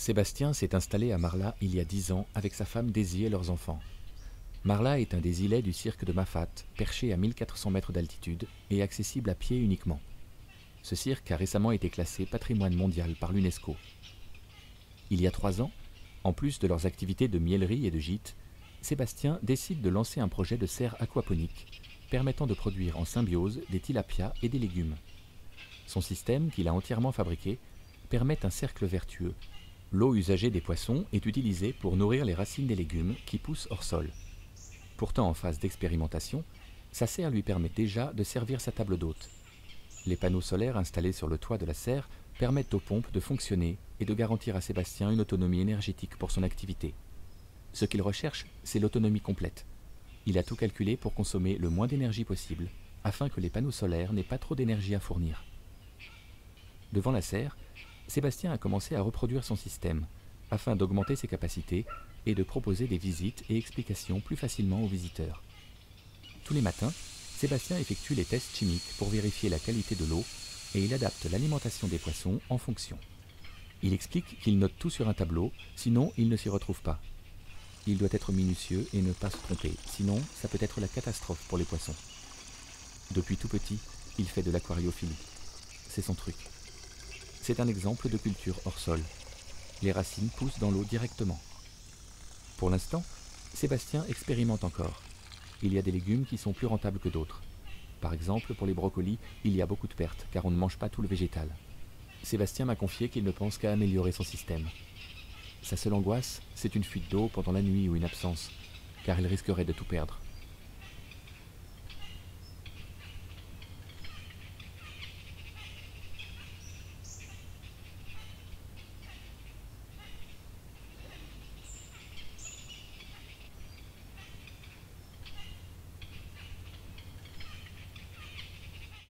Sébastien s'est installé à Marla il y a 10 ans avec sa femme Daisy et leurs enfants. Marla est un des îlets du cirque de Mafat, perché à 1400 mètres d'altitude et accessible à pied uniquement. Ce cirque a récemment été classé patrimoine mondial par l'UNESCO. Il y a 3 ans, en plus de leurs activités de miellerie et de gîte, Sébastien décide de lancer un projet de serre aquaponique permettant de produire en symbiose des tilapias et des légumes. Son système, qu'il a entièrement fabriqué, permet un cercle vertueux. L'eau usagée des poissons est utilisée pour nourrir les racines des légumes qui poussent hors sol. Pourtant en phase d'expérimentation, sa serre lui permet déjà de servir sa table d'hôte. Les panneaux solaires installés sur le toit de la serre permettent aux pompes de fonctionner et de garantir à Sébastien une autonomie énergétique pour son activité. Ce qu'il recherche, c'est l'autonomie complète. Il a tout calculé pour consommer le moins d'énergie possible, afin que les panneaux solaires n'aient pas trop d'énergie à fournir. Devant la serre, Sébastien a commencé à reproduire son système, afin d'augmenter ses capacités et de proposer des visites et explications plus facilement aux visiteurs. Tous les matins, Sébastien effectue les tests chimiques pour vérifier la qualité de l'eau et il adapte l'alimentation des poissons en fonction. Il explique qu'il note tout sur un tableau, sinon il ne s'y retrouve pas. Il doit être minutieux et ne pas se tromper, sinon ça peut être la catastrophe pour les poissons. Depuis tout petit, il fait de l'aquariophilie. C'est son truc. C'est un exemple de culture hors sol. Les racines poussent dans l'eau directement. Pour l'instant, Sébastien expérimente encore. Il y a des légumes qui sont plus rentables que d'autres. Par exemple, pour les brocolis, il y a beaucoup de pertes, car on ne mange pas tout le végétal. Sébastien m'a confié qu'il ne pense qu'à améliorer son système. Sa seule angoisse, c'est une fuite d'eau pendant la nuit ou une absence, car il risquerait de tout perdre.